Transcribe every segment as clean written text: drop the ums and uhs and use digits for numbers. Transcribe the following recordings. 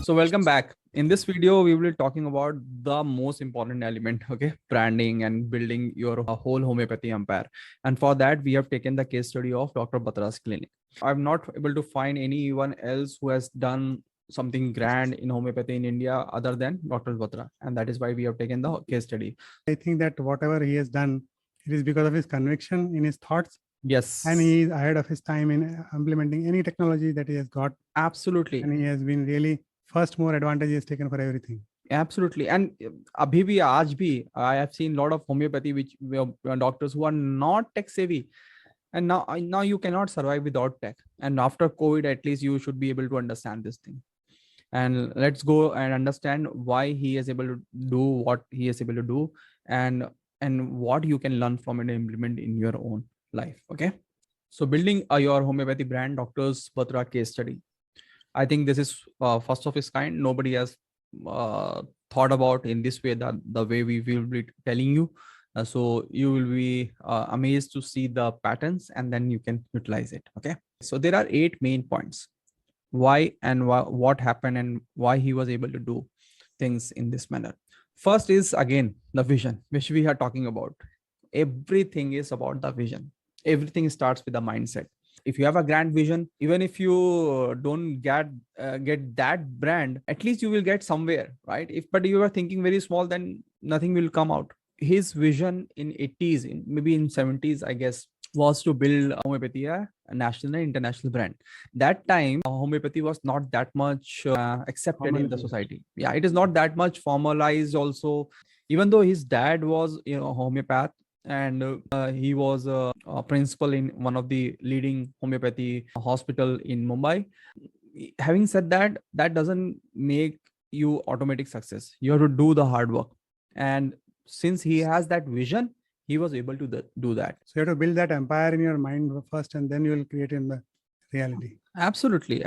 So welcome back. In this video, we will be talking about the most important element, okay? Branding and building your whole homeopathy empire. And for that, we have taken the case study of Dr. Batra's clinic. I'm not able to find anyone else who has done something grand in homeopathy in India other than Dr. Batra. And that is why we have taken the case study. I think that whatever he has done, it is because of his conviction in his thoughts. Yes. And he is ahead of his time in implementing any technology that he has got. Absolutely. And he has been really first more advantage he has taken for everything. Absolutely. And abhi bhi, aaj bhi, I have seen a lot of homeopathy which doctors who are not tech savvy. And now you cannot survive without tech. And after COVID, at least you should be able to understand this thing. And let's go and understand why he is able to do what he is able to do, and what you can learn from it and implement in your own life. Okay. So building your homeopathy brand, Doctors Batra case study. I think this is first of its kind. Nobody has thought about in this way, that the way we will be telling you. So you will be amazed to see the patterns, and then you can utilize it. Okay. So there are 8 main points. Why and what happened and why he was able to do things in this manner. First is, again, the vision, which we are talking about. Everything is about the vision. Everything starts with the mindset. If you have a grand vision, even if you don't get that brand, at least you will get somewhere, right? But you are thinking very small, then nothing will come out. His vision in 80s, maybe in 70s, I guess, was to build homeopathy a national and international brand. That time, homeopathy was not that much accepted in the society. Yeah, it is not that much formalized also. Even though his dad was, homeopath, and he was a principal in one of the leading homeopathy hospital in Mumbai. Having said that, that doesn't make you automatic success. You have to do the hard work. And since he has that vision, he was able to do that. So you have to build that empire in your mind first, and then you will create it in the reality. Absolutely.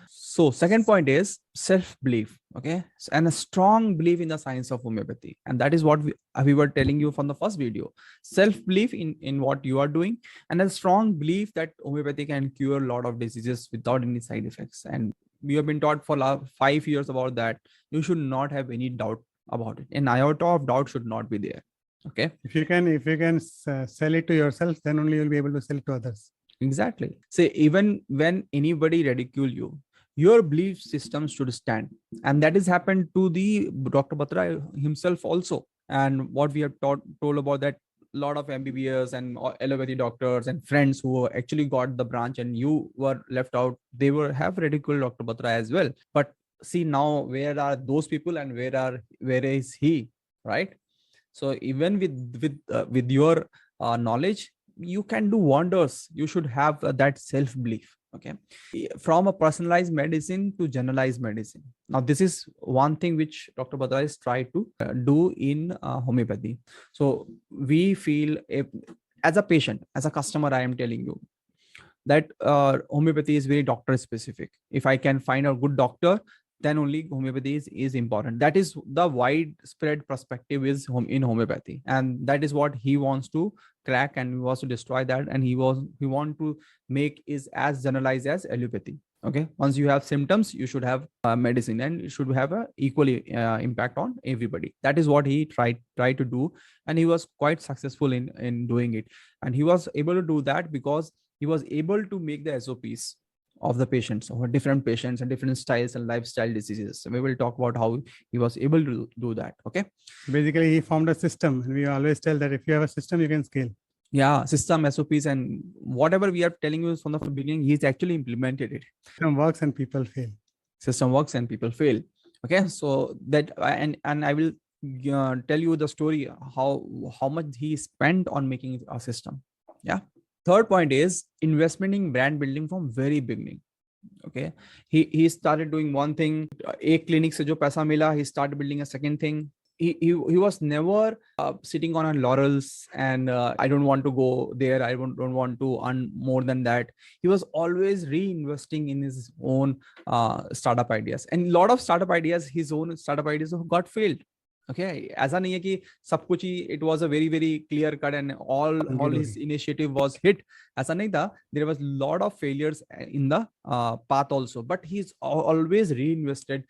So second point is self-belief. Okay. And a strong belief in the science of homeopathy. And that is what we were telling you from the first video. Self-belief in what you are doing, and a strong belief that homeopathy can cure a lot of diseases without any side effects. And we have been taught for 5 years about that. You should not have any doubt about it. An iota of doubt should not be there. Okay. If you can sell it to yourself, then only you'll be able to sell it to others. Exactly. Say, even when anybody ridicule you, your belief system should stand. And that has happened to the Dr. Batra himself also. And what we have told about that, a lot of MBBS and allopathy doctors and friends who actually got the branch and you were left out, they have ridiculed Dr. Batra as well. But see now, where are those people and where is he, right? So even with your knowledge, you can do wonders. You should have that self belief. Okay. From a personalized medicine to generalized medicine. Now, this is one thing which Dr. Batra is trying to do in homeopathy. So we feel, as a patient, as a customer, I am telling you that homeopathy is very doctor specific. If I can find a good doctor, then only homeopathy is important. That is the widespread perspective is in homeopathy, and that is what he wants to crack, and he wants to destroy that, and he want to make is as generalized as allopathy. Okay, once you have symptoms, you should have medicine, and it should have a equally impact on everybody. That is what he tried to do, and he was quite successful in doing it. And he was able to do that because he was able to make the SOPs of the patients, or different patients and different styles and lifestyle diseases. So we will talk about how he was able to do that. Okay. Basically, he formed a system, and we always tell that if you have a system, you can scale. Yeah, system, SOPs, and whatever we are telling you from the beginning, he's actually implemented it. System works and people fail. System works and people fail. Okay. So that, and I will tell you the story, how much he spent on making a system. Yeah. Third point is investment in brand building from very beginning. Okay. He started doing one thing. A clinic se jo paisa mila, he started building a second thing. He was never sitting on laurels and I don't want to go there. I don't want to earn more than that. He was always reinvesting in his own startup ideas. And a lot of startup ideas, his own startup ideas got failed. Okay, ऐसा नहीं है कि सब कुछ ही it was a very very clear cut and all his initiative was hit. ऐसा नहीं था. There was lot of failures in the path also, but he's always reinvesting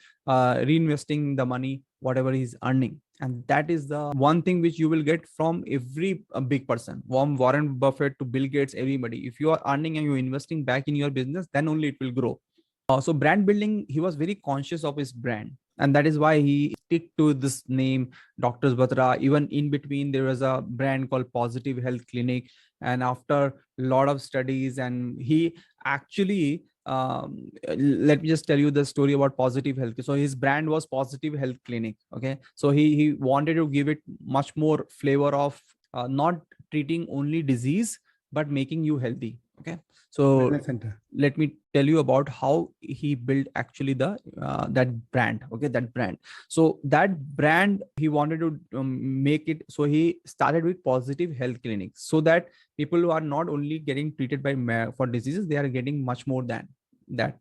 the money whatever he's earning, and that is the one thing which you will get from every big person, from Warren Buffett to Bill Gates, everybody. If you are earning and you're investing back in your business, then only it will grow. So brand building, he was very conscious of his brand, and that is why he stick to this name, Dr. Batra. Even in between, there was a brand called Positive Health Clinic, and after a lot of studies, and he actually let me just tell you the story about Positive Health. So his brand was Positive Health Clinic. Okay, so he wanted to give it much more flavor of not treating only disease but making you healthy. Okay, so let me tell you about how he built actually the that brand. Okay, that brand. So that brand, he wanted to make it. So he started with Positive Health Clinics, so that people who are not only getting treated by for diseases, they are getting much more than that.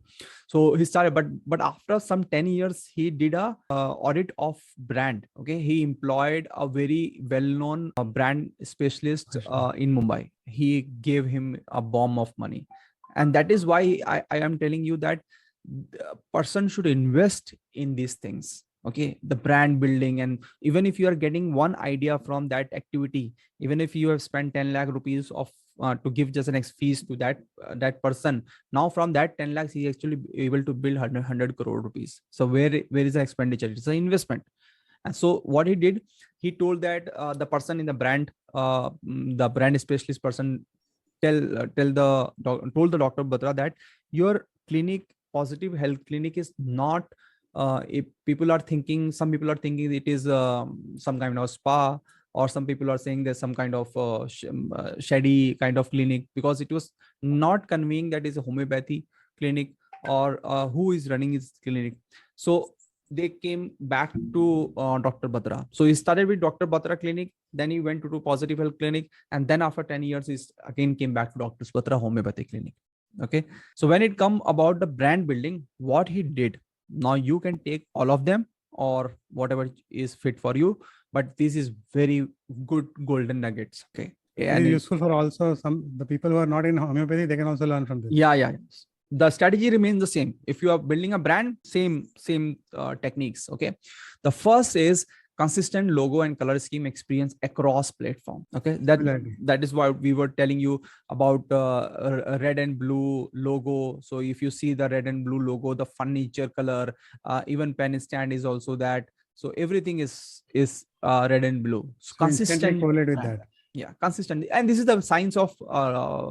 So he started, but after some 10 years, he did a audit of brand. Okay, he employed a very well-known brand specialist in Mumbai. He gave him a bomb of money, and that is why I am telling you that the person should invest in these things. Okay, the brand building, and even if you are getting one idea from that activity, even if you have spent 10 lakh rupees of to give just an fees to that person, now from that 10 lakhs he actually able to build 100 crore rupees. So where is the expenditure? It's an investment. And so what he did, he told that the person in the brand, the brand specialist person, told the Dr. Batra that your clinic, Positive Health Clinic, is not if people are thinking, some people are thinking it is some kind of spa, or some people are saying there's some kind of shady kind of clinic, because it was not conveying that is a homeopathy clinic, or who is running his clinic. So they came back to Dr. Batra. So he started with Dr. Batra Clinic, then he went to Positive Health Clinic, and then after 10 years, he again came back to Dr. Batra Homeopathy Clinic. Okay. So when it come about the brand building, what he did, now you can take all of them or whatever is fit for you, but this is very good golden nuggets. Okay. And it's useful for also the people who are not in homeopathy, they can also learn from this. Yeah. The strategy remains the same. If you are building a brand, same techniques. Okay. The first is consistent logo and color scheme experience across platform. Okay. That is what we were telling you about red and blue logo. So if you see the red and blue logo, the furniture color, even pen stand is also that. So everything is red and blue. So consistent correlate with that. Yeah, consistent. And this is the science of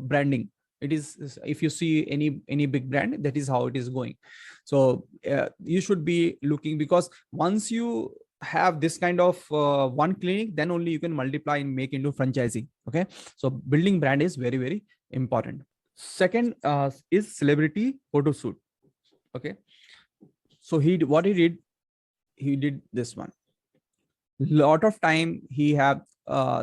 branding. It is, if you see any big brand, that is how it is going. So you should be looking, because once you have this kind of one clinic, then only you can multiply and make into franchising. Okay, so building brand is very very important. Second is celebrity photo shoot. Okay, so what he did this one. Lot of time he have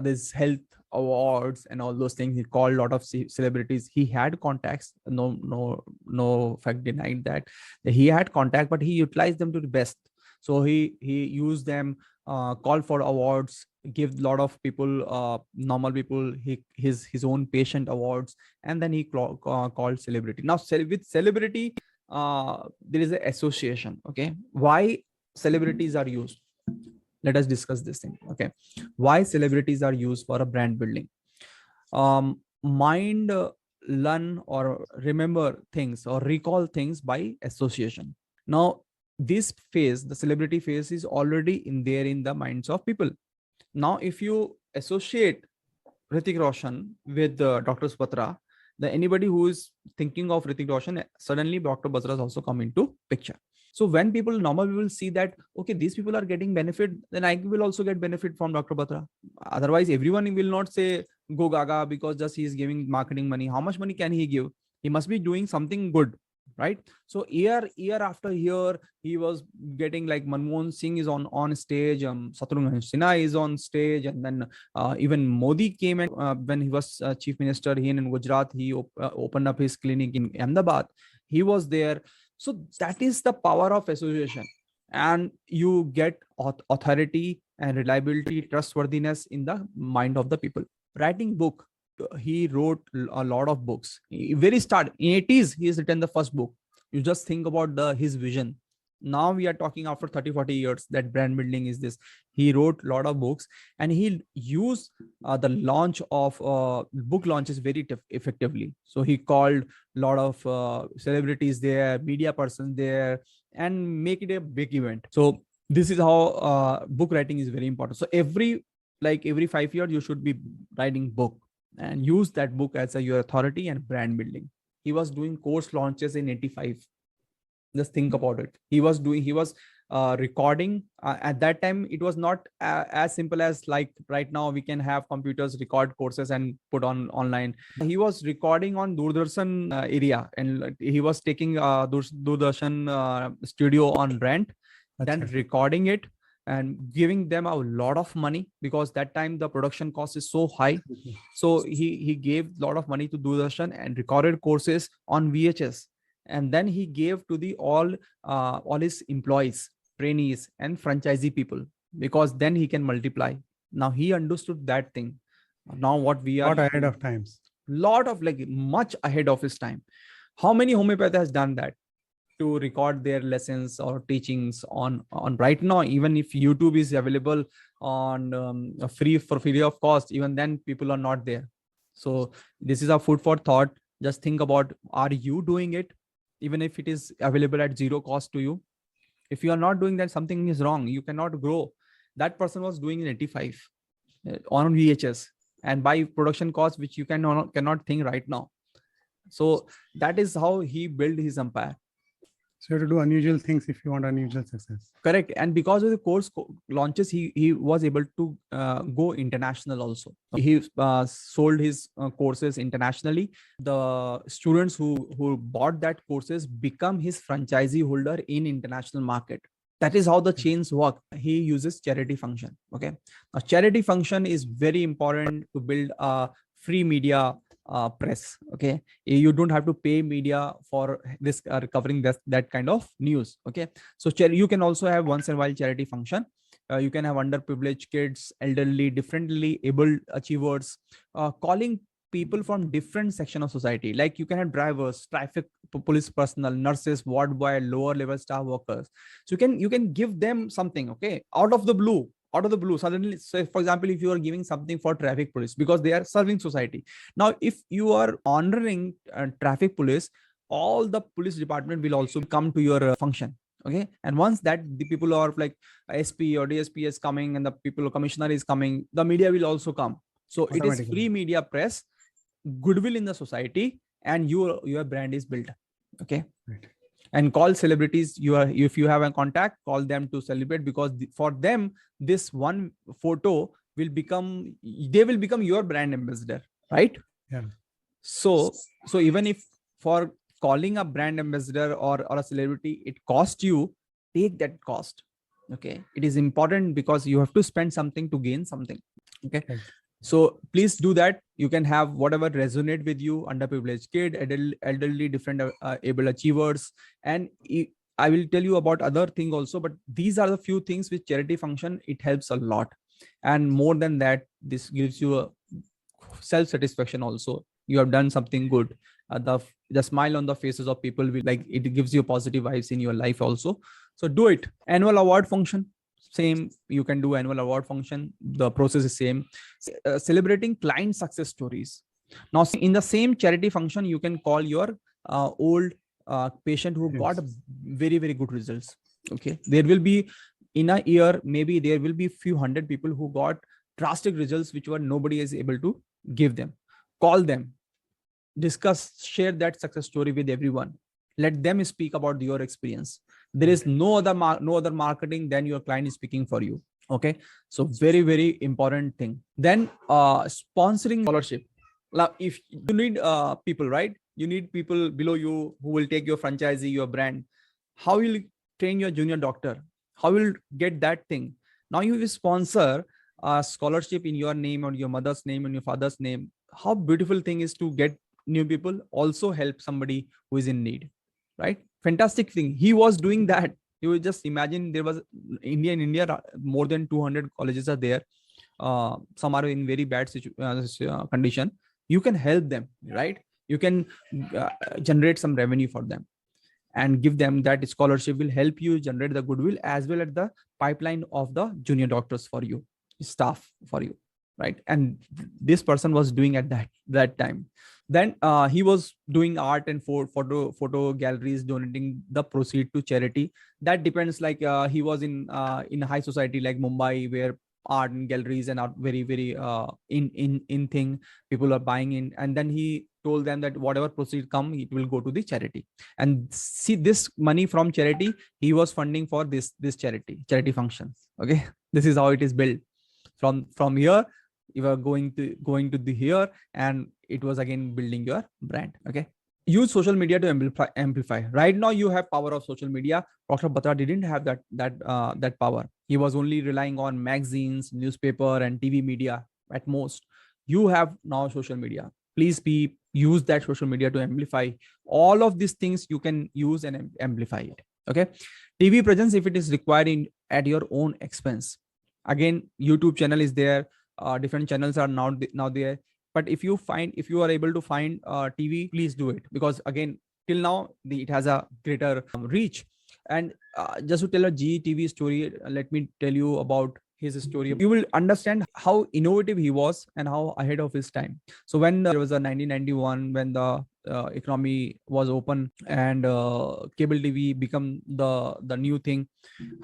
this health awards and all those things. He called a lot of celebrities. He had contacts. No fact denied that he had contact, but he utilized them to the best. So he used them, call for awards, give a lot of people, normal people, his own patient awards, and then he called celebrity. Now with celebrity, there is an association. Okay, why celebrities are used? Let us discuss this thing. Okay, why celebrities are used for a brand building? Mind, learn or remember things or recall things by association. Now this phase, the celebrity phase, is already in there in the minds of people. Now if you associate Hrithik Roshan with Dr. Batra, then anybody who is thinking of Hrithik Roshan, suddenly Dr. Batra has also come into picture. So when normal people will see that, okay, these people are getting benefit, then I will also get benefit from Dr. Batra. Otherwise, everyone will not say go gaga because just he is giving marketing money. How much money can he give? He must be doing something good, right? So year after year, he was getting, like, Manmohan Singh is on stage, Shatrughan Sinha is on stage, and then even Modi came, and when he was chief minister, he in Gujarat, he opened up his clinic in Ahmedabad. He was there. So that is the power of association, and you get authority and reliability, trustworthiness in the mind of the people. Writing book, he wrote a lot of books. Very start in 80s, he has written the first book. You just think about his vision. Now we are talking after 30-40 years that brand building is this. He wrote a lot of books, and he used the launch of book launches very effectively. So he called a lot of celebrities there, media persons there, and make it a big event. So this is how book writing is very important. So every 5 years you should be writing book, and use that book as your authority and brand building. He was doing course launches in 85. Just think about it. He was recording. At that time, it was not as simple as like right now we can have computers record courses and put on online. He was recording on Doordarshan area, and he was taking Doordarshan studio on rent, then recording it and giving them a lot of money, because that time the production cost is so high. So he gave a lot of money to Doordarshan and recorded courses on VHS. And then he gave to the all his employees, trainees, and franchisee people, because then he can multiply. Now he understood that thing. Now what we are Not ahead of times. Lot of much ahead of his time. How many homeopath has done that, to record their lessons or teachings on right now? Even if YouTube is available on free of cost, even then people are not there. So this is a food for thought. Just think about, are you doing it? Even if it is available at zero cost to you. If you are not doing that, something is wrong. You cannot grow. That person was doing in 85 on VHS, and by production cost, which you cannot think right now. So that is how he built his empire. So you have to do unusual things if you want unusual success. Correct. And because of the course launches, he was able to go international also. He sold his courses internationally. The students who bought that courses become his franchisee holder in international market. That is how the chains work. He uses charity function. Okay. Now, charity function is very important to build a free media press. Okay, you don't have to pay media for this covering that kind of news. Okay, so you can also have once in a while charity function. You can have underprivileged kids, elderly, differently abled achievers, calling people from different section of society. Like you can have drivers, traffic police personnel, nurses, ward boy, lower level staff workers. So you can give them something, okay, out of the blue. Suddenly, say for example, if you are giving something for traffic police because they are serving society. Now if you are honoring traffic police, all the police department will also come to your function. Okay, and once that the people are like SP or DSP is coming, and the people commissioner is coming, the media will also come. So it is free media press, goodwill in the society, and your brand is built. Okay, right. And call celebrities. If you have a contact, call them to celebrate, because for them this one photo will become your brand ambassador, right? Yeah. So even if for calling a brand ambassador or a celebrity it costs you, take that cost. Okay, it is important because you have to spend something to gain something. Okay, right. So please do that. You can have whatever resonate with you: underprivileged kid, elderly, different able achievers. And I will tell you about other thing also, but these are the few things with charity function. It helps a lot. And more than that, this gives you a self-satisfaction also. You have done something good. The smile on the faces of people will, like, it gives you positive vibes in your life also. So do it. Annual award function, same. You can do annual award function. The process is same. Celebrating client success stories. Now in the same charity function, you can call your old patient who got very, very good results. Okay, there will be in a year, maybe there will be few hundred people who got drastic results which were nobody is able to give them. Call them, discuss, share that success story with everyone. Let them speak about your experience. There is no other marketing than your client is speaking for you. Okay, so very, very important thing. Then sponsoring scholarship. Now if you need people, right, you need people below you who will take your franchisee, your brand. How will you train your junior doctor? How will you get that thing? Now you will sponsor a scholarship in your name, or your mother's name, and your father's name. How beautiful thing is to get new people, also help somebody who is in need, right? Fantastic thing. He was doing that. You will just imagine there was India, more than 200 colleges are there. Some are in very bad condition. You can help them, right? You can uh, generate some revenue for them and give them that scholarship will help you generate the goodwill as well as the pipeline of the junior doctors for you, staff for you, right? And this person was doing at that time. Then he was doing art and photo galleries, donating the proceed to charity. That depends, like he was in high society like Mumbai, where art and galleries and are very in thing, people are buying in. And then he told them that whatever proceed come, it will go to the charity. And see, this money from charity, he was funding for this charity functions. Okay, this is how it is built. From here, you are going to the here, and it was again building your brand. Okay, use social media to amplify. Right now you have power of social media. Dr. Batra didn't have that power. He was only relying on magazines, newspaper, and TV media at most. You have now social media. Please use that social media to amplify all of these things. You can use and amplify it. Okay, TV presence if it is required at your own expense. Again, YouTube channel is there. Different channels are now there. But if you are able to find TV, please do it, because again, till now it has a greater reach. And just to tell a GTV story, let me tell you about his story. You will understand how innovative he was and how ahead of his time. So when there was a 1991, when the economy was open and cable TV become the new thing,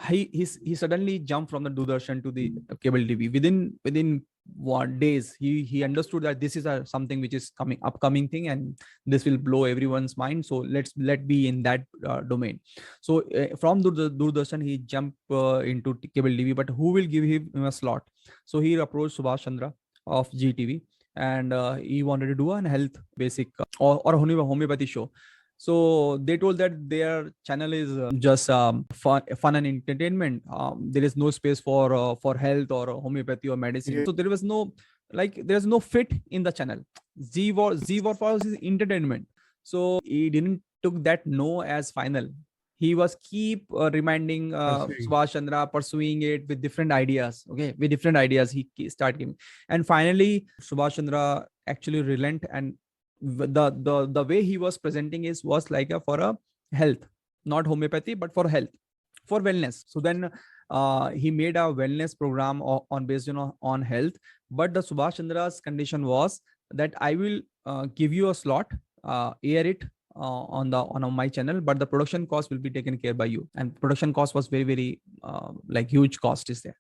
he suddenly jumped from the Doordarshan to the cable TV. Within 1 days, he understood that this is something which is upcoming thing, and this will blow everyone's mind. So let be in that domain. So from Doordarshan, he jumped into cable TV. But who will give him a slot? So he approached Subhash Chandra of GTV, and he wanted to do an health basic or homeopathy show. So they told that their channel is just fun and entertainment. There is no space for health or homeopathy or medicine. Yeah. So there was no, like, there's no fit in the channel. Z for is entertainment. So he didn't took that no as final. He was keep reminding Pursuing. Subhash Chandra, pursuing it with different ideas. Okay, with different ideas he started giving, and finally Subhash Chandra actually relent. And the way he was presenting was like for a health, not homeopathy, but for health, for wellness. So then he made a wellness program on based on health. But the Subhash Chandra's condition was that I will give you a slot, air it on my channel, but the production cost will be taken care by you. And production cost was very like huge cost is there.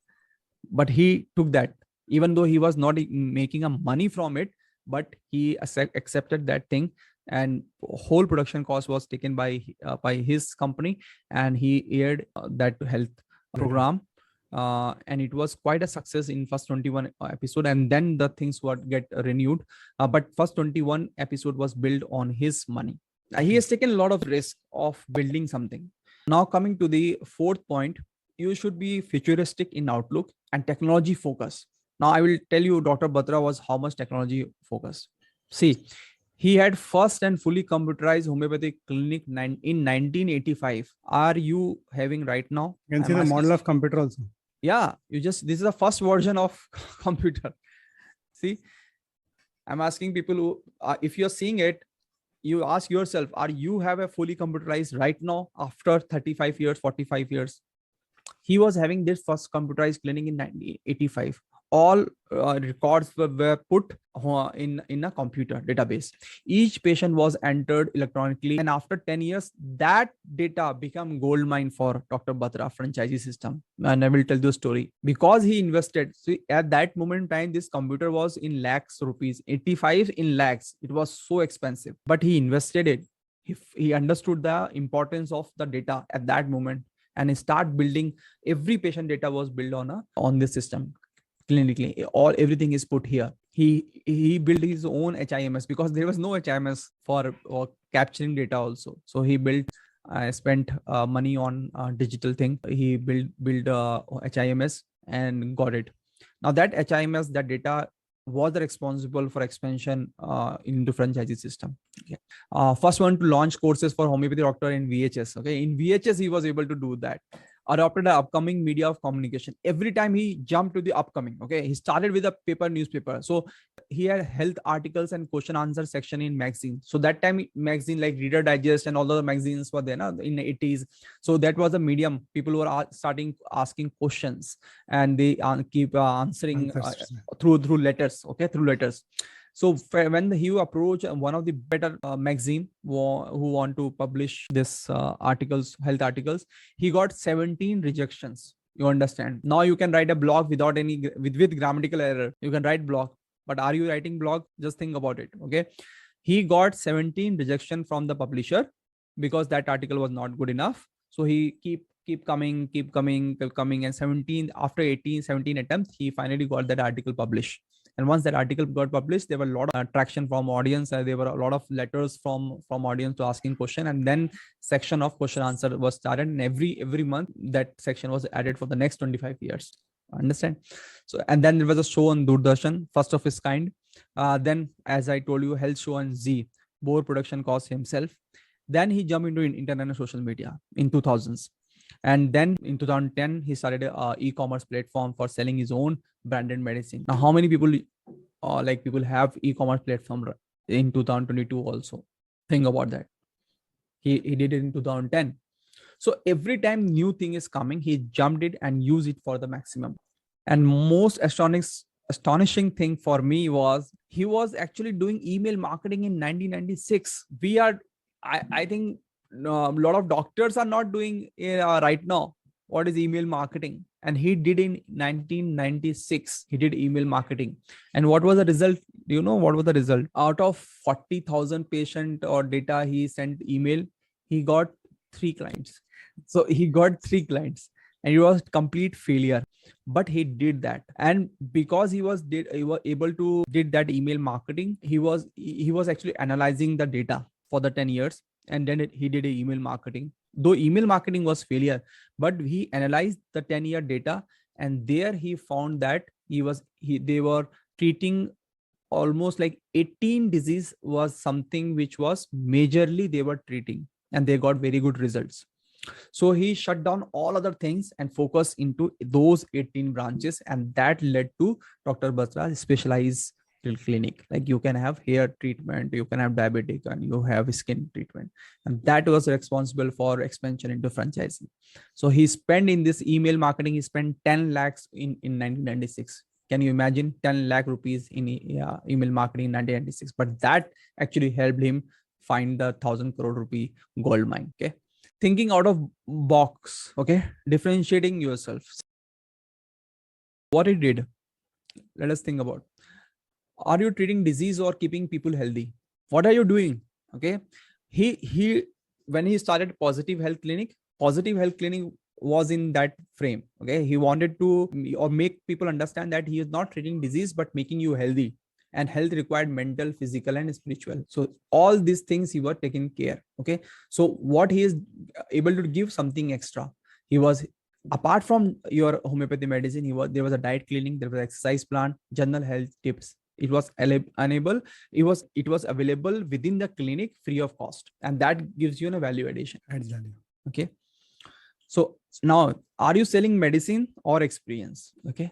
But he took that, even though he was not making a money from it, but he accepted that thing. And whole production cost was taken by his company, and he aired that health program. And it was quite a success in first 21 episode, and then the things would get renewed. But first 21 episode was built on his money. He has taken a lot of risk of building something. Now coming to the fourth point, you should be futuristic in outlook and technology focus. Now I will tell you Dr. Batra was how much technology focused. See, he had first and fully computerized homeopathic clinic in 1985. Are you having right now? You can see the model of computer also. Yeah, this is the first version of computer. See, I'm asking people who, if you're seeing it, you ask yourself, are you have a fully computerized right now after 35 years, 45 years? He was having this first computerized clinic in 1985. All records were put in a computer database. Each patient was entered electronically, and after 10 years, that data became gold mine for Dr. Batra franchisee system. And I will tell you a story. Because he invested, so at that moment in time, this computer was in lakhs rupees, 85 in lakhs. It was so expensive, but he invested it. He understood the importance of the data at that moment, and he start building. Every patient data was built on this system clinically. Everything is put here. He built his own HIMS because there was no HIMS for capturing data also. So he built, spent money on digital thing. He built HIMS and got it. Now that HIMS, that data was responsible for expansion into franchisee system. Okay. First one to launch courses for homeopathy doctor in VHS. Okay, in VHS he was able to do that. Adopted the upcoming media of communication. Every time he jumped to the upcoming. Okay, he started with a paper newspaper. So he had health articles and question answer section in magazine. So that time magazine like Reader Digest and all the magazines were there in the 80s. So that was a medium. People were starting asking questions, and they keep answering through letters. Okay, through letters. So when he approached one of the better magazine who want to publish this articles, health articles, he got 17 rejections. You understand? Now you can write a blog without any with grammatical error. You can write blog, but are you writing blog? Just think about it. Okay, he got 17 rejection from the publisher because that article was not good enough. So he keep coming, and 17 after 17 attempts, he finally got that article published. And once that article got published, there were a lot of traction from audience. There were a lot of letters from audience to asking question, and then section of question answer was started. And every month that section was added for the next 25 years. Understand? So, and then there was a show on Doordarshan, first of its kind. Then, as I told you, health show on Z, Bore production cost himself. Then he jumped into internet and social media in 2000s. And then in 2010, he started a e-commerce platform for selling his own branded medicine. Now, how many people people have e-commerce platform in 2022 also? Think about that. He did it in 2010. So every time new thing is coming, he jumped it and used it for the maximum. And most astonishing thing for me was he was actually doing email marketing in 1996. I think a lot of doctors are not doing right now what is email marketing, and he did in 1996. He did email marketing, and what was the result? Do you know what was the result? Out of 40,000 patient or data he sent email, he got 3 clients. So he got 3 clients, and it was complete failure. But he did that, and because he was able to did that email marketing, he was actually analyzing the data for the 10 years, and then he did a email marketing. Though email marketing was failure, but he analyzed the 10-year data, and there he found that they were treating almost like 18 disease was something which was majorly they were treating, and they got very good results. So he shut down all other things and focused into those 18 branches, and that led to Dr. Batra's specialized clinic. Like you can have hair treatment, you can have diabetic, and you have skin treatment, and that was responsible for expansion into franchising. So he spent in this email marketing, he spent 10 lakhs in 1996. Can you imagine 10 lakh rupees in email marketing in 1996? But that actually helped him find the 1,000 crore rupee gold mine. Okay, thinking out of box. Okay, differentiating yourself. What he did, let us think about. Are you treating disease or keeping people healthy? What are you doing? Okay, he when he started Positive Health Clinic was in that frame. Okay, he wanted to or make people understand that he is not treating disease but making you healthy, and health required mental, physical, and spiritual. So all these things he was taking care. Okay, so what he is able to give something extra. He was, apart from your homeopathy medicine, there was a diet clinic, there was exercise plan, general health tips. It was available within the clinic free of cost, and that gives you a value addition. Okay, so now, are you selling medicine or experience? Okay,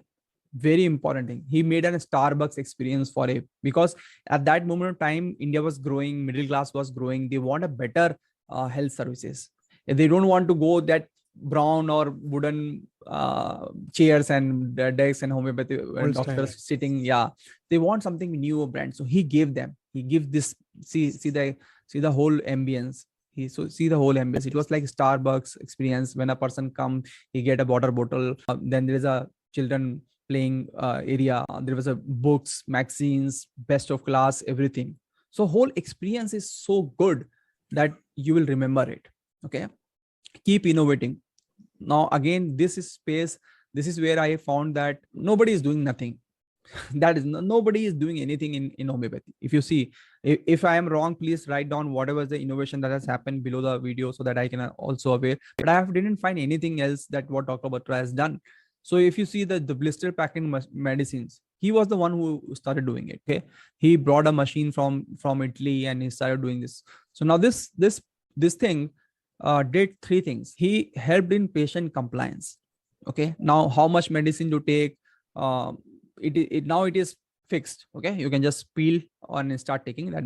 very important thing. He made a Starbucks experience for it, because at that moment of time, India was growing, middle class was growing. They want a better health services. They don't want to go that brown or wooden chairs and desks and homeopathy doctors sitting. Yeah, they want something new brand. So he gave this. See the whole ambience. See the whole ambience. It was like Starbucks experience. When a person come, he get a water bottle. Then there is a children playing area. There was a books, magazines, best of class, everything. So whole experience is so good that you will remember it. Okay, keep innovating. Now again, this is where I found that nobody is doing nothing. That is, nobody is doing anything in homeopathy. If you see, if I am wrong, please write down whatever is the innovation that has happened below the video, so that I can also aware. But I didn't find anything else that what Dr. Batra has done. So if you see the blister packing medicines, he was the one who started doing it. Okay, he brought a machine from Italy and he started doing this. So now this thing did three things. He helped in patient compliance. Okay, now how much medicine to take, uh, it now it is fixed. Okay, you can just peel and start taking that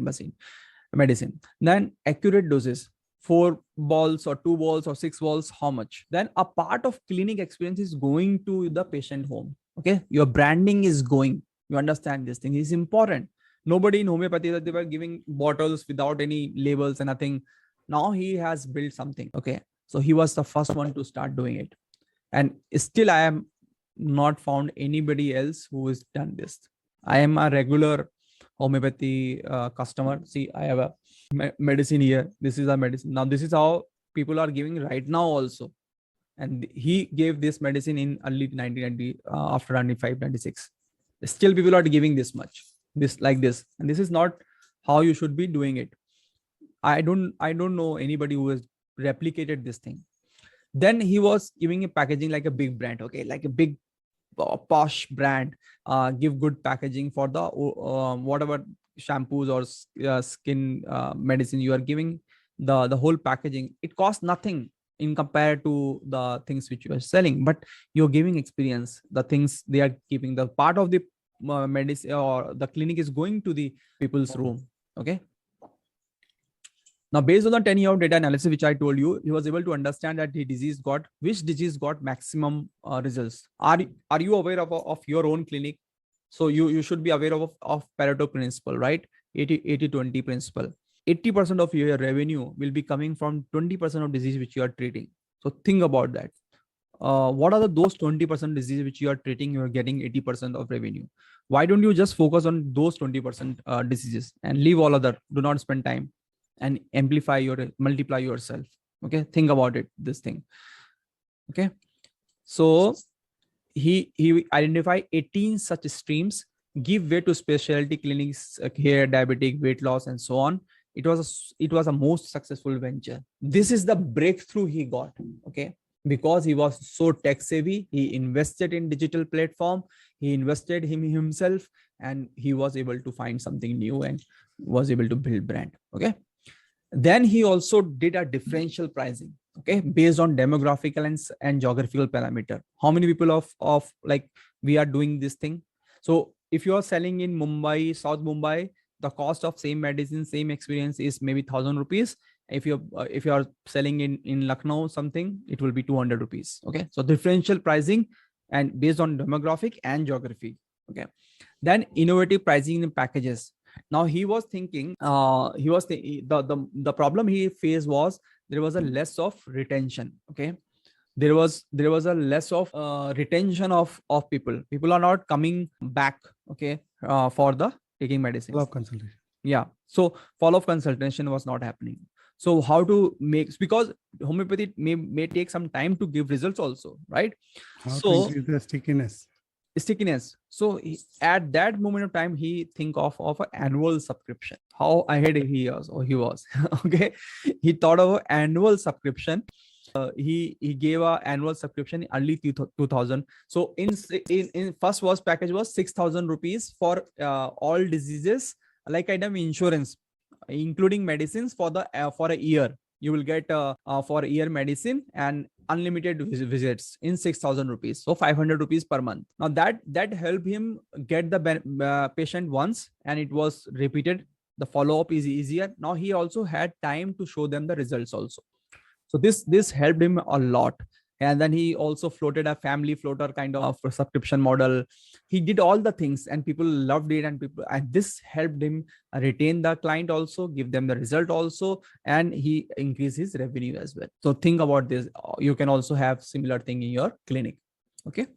medicine. Then accurate doses, 4 balls or 2 balls or 6 balls, how much. Then a part of clinic experience is going to the patient home. Okay, your branding is going, you understand this thing is important. Nobody in homeopathy that they were giving bottles without any labels and nothing. Now he has built something. Okay, so he was the first one to start doing it, and still I am not found anybody else who has done this. I am a regular homeopathy customer. See, I have a medicine here. This is a medicine. Now this is how people are giving right now also. And he gave this medicine in early 1990, after 95, 96. Still people are giving this much, this like this. And this is not how you should be doing it. I don't know anybody who has replicated this thing. Then he was giving a packaging like a big brand. Okay, like a big posh brand. Give good packaging for the whatever shampoos or skin medicine you are giving. The whole packaging, it costs nothing in compared to the things which you are selling, but you're giving experience. The things they are keeping, the part of the medicine or the clinic is going to the people's room. Okay, now, based on the 10 year of data analysis, which I told you, he was able to understand that which disease got maximum results. Are you aware of your own clinic? So you should be aware of Pareto principle, right? 80-20 principle. 80% of your revenue will be coming from 20% of disease which you are treating. So think about that. What are those 20% disease which you are treating? You are getting 80% of revenue. Why don't you just focus on those 20% diseases and leave all other? Do not spend time and multiply yourself. Okay, think about it, this thing. Okay, so he identified 18 such streams, give way to specialty clinics, hair, diabetic, weight loss, and so on. It was a most successful venture. This is the breakthrough he got. Okay, because he was so tech savvy, he invested in digital platform, he invested himself, and he was able to find something new and was able to build brand. Okay, then he also did a differential pricing, okay, based on demographical and geographical parameter. How many people of like we are doing this thing? So if you are selling in Mumbai, South Mumbai, the cost of same medicine, same experience is maybe 1,000 rupees. If you are selling in Lucknow something, it will be 200 rupees. Okay, so differential pricing and based on demographic and geography. Okay, then innovative pricing in packages. Now he was thinking, the problem he faced was there was a less of retention. Okay, there was a less of retention of people are not coming back. Okay, for the taking medicine. Follow-up consultation. Yeah, so follow-up consultation was not happening. So how to make, because homeopathy may take some time to give results also, right? How to increase the stickiness. So at that moment of time, he think of an annual subscription. How ahead he was. Okay, he thought of an annual subscription. He gave a annual subscription early 2000. So in first was package was 6,000 rupees for all diseases, like item insurance, including medicines for a year. You will get for a year medicine and unlimited visits in 6,000 rupees. So 500 rupees per month. Now that helped him get the patient once, and it was repeated. The follow-up is easier. Now he also had time to show them the results also. So this helped him a lot. And then he also floated a family floater kind of subscription model. He did all the things and people loved it, and this helped him retain the client also, give them the result also, and he increased his revenue as well. So think about this. You can also have similar thing in your clinic. Okay.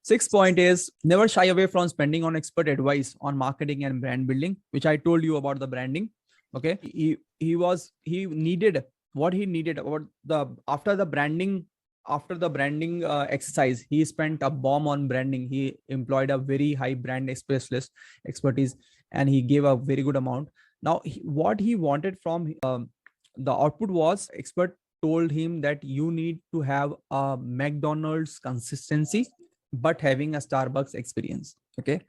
6th point is never shy away from spending on expert advice on marketing and brand building, which I told you about the branding. Okay. He needed what he needed after the branding exercise. He spent a bomb on branding. He employed a very high brand specialist expertise, and he gave a very good amount. Now what he wanted from the output was expert told him that you need to have a McDonald's consistency, but having a Starbucks experience. Okay.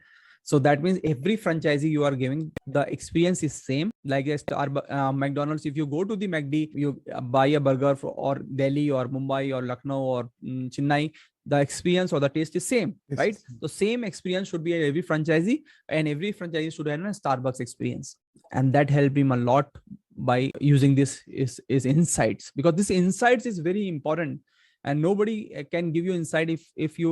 So that means every franchisee you are giving, the experience is same. Like a McDonald's, if you go to the McD, you buy a burger or Delhi or Mumbai or Lucknow or Chennai, the experience or the taste is same, Yes, right? yes. So same experience should be at every franchisee, and every franchisee should have a Starbucks experience. And that helped him a lot by using this is insights, because this insights is very important, and nobody can give you insight if you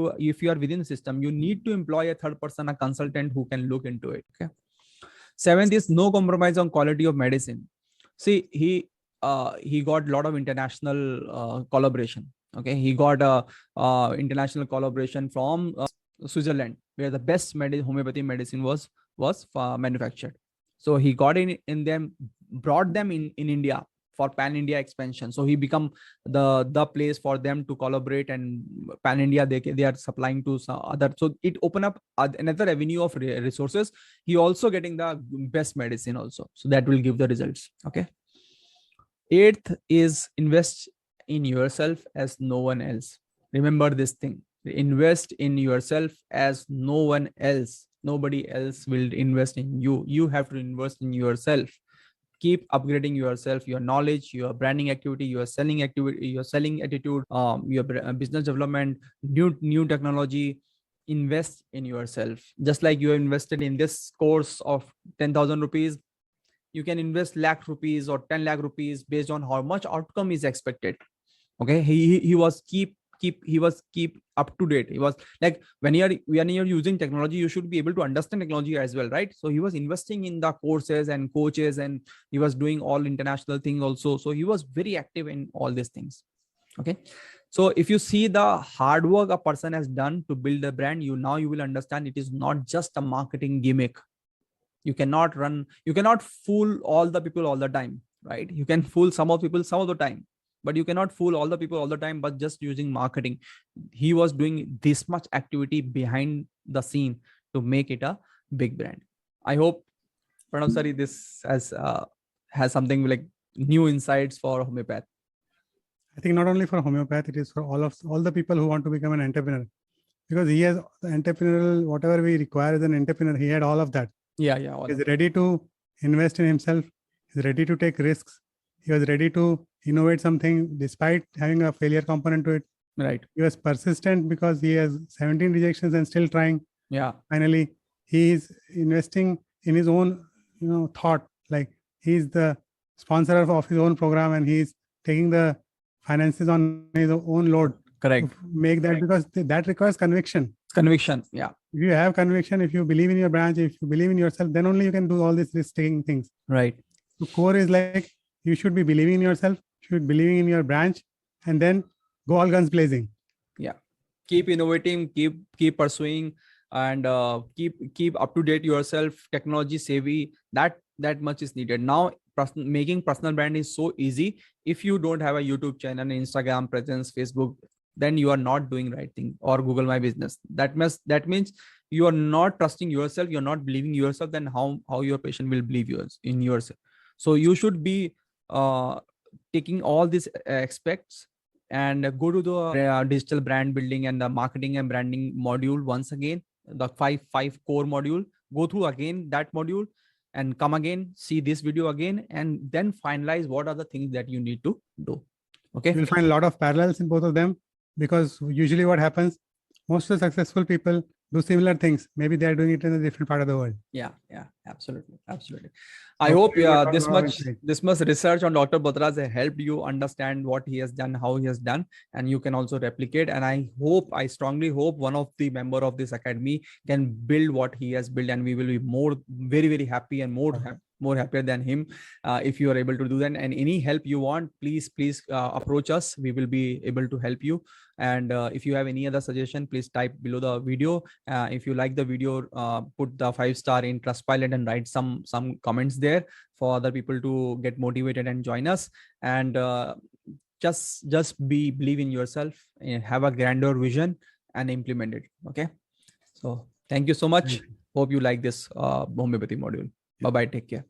are within the system. You need to employ a third person, a consultant who can look into it. Okay. Seventh is no compromise on quality of medicine. See, he got a lot of international collaboration. Okay, he got a international collaboration from Switzerland, where the best homeopathy medicine was manufactured. So he got in them, brought them in India for pan India expansion. So he become the place for them to collaborate, and pan India they are supplying to some other. So it open up another avenue of resources. He also getting the best medicine also. So that will give the results. Okay. Eighth is invest in yourself as no one else. Remember this thing. Invest in yourself as no one else. Nobody else will invest in you. You have to invest in yourself. Keep upgrading yourself, your knowledge, your branding activity, your selling activity, your selling attitude, your business development, new technology. Invest in yourself. Just like you invested in this course of 10,000 rupees, you can invest lakh rupees or 10 lakh rupees based on how much outcome is expected. Okay. He was keep up to date. He was like, when you're using technology, you should be able to understand technology as well, right? So he was investing in the courses and coaches, and he was doing all international things also. So he was very active in all these things. Okay. So if you see the hard work a person has done to build a brand, you will understand it is not just a marketing gimmick. You cannot fool all the people all the time, right? You can fool some of people some of the time, but you cannot fool all the people all the time, but just using marketing. He was doing this much activity behind the scene to make it a big brand. I hope, Pranav Sari, this has something like new insights for homeopath. I think not only for homeopath, it is for all the people who want to become an entrepreneur, because he has the entrepreneurial, whatever we require as an entrepreneur, he had all of that. Yeah. He is ready to invest in himself. He's ready to take risks. He was ready to innovate something despite having a failure component to it. Right. He was persistent because he has 17 rejections and still trying. Yeah. Finally, he is investing in his own, thought. Like, he's the sponsor of his own program, and he's taking the finances on his own load. Correct. To make that, because that requires conviction. Yeah. If you have conviction, if you believe in your branch, if you believe in yourself, then only you can do all these risk-taking things. Right. So core is like, you should be believing in yourself, should be believing in your branch, and then go all guns blazing. Yeah. Keep innovating, keep pursuing, and keep up to date yourself, technology savvy. That much is needed now. Making personal brand is so easy. If you don't have a YouTube channel, Instagram presence, Facebook, then you are not doing right thing, or Google My Business. That means you are not trusting yourself, you're not believing yourself. Then how your patient will believe in yourself? So you should be taking all these aspects and go to the digital brand building and the marketing and branding module once again, the five core module. Go through again that module and come again, see this video again, and then finalize what are the things that you need to do. Okay. You'll find a lot of parallels in both of them, because usually what happens, most of the successful people do similar things. Maybe they're doing it in a different part of the world. Yeah, absolutely. I hope this much research on Dr. Batra has helped you understand what he has done, how he has done, and you can also replicate. And I strongly hope one of the member of this academy can build what he has built, and we will be very, very happy and more happier than him if you are able to do that. And any help you want, please approach us. We will be able to help you. And if you have any other suggestion, please type below the video. If you like the video, put the 5-star in Trustpilot and write some comments there for other people to get motivated and join us. And just believe in yourself and have a grander vision and implement it. Okay. So thank you so much. Hope you like this homeopathy module. Bye bye. Take care.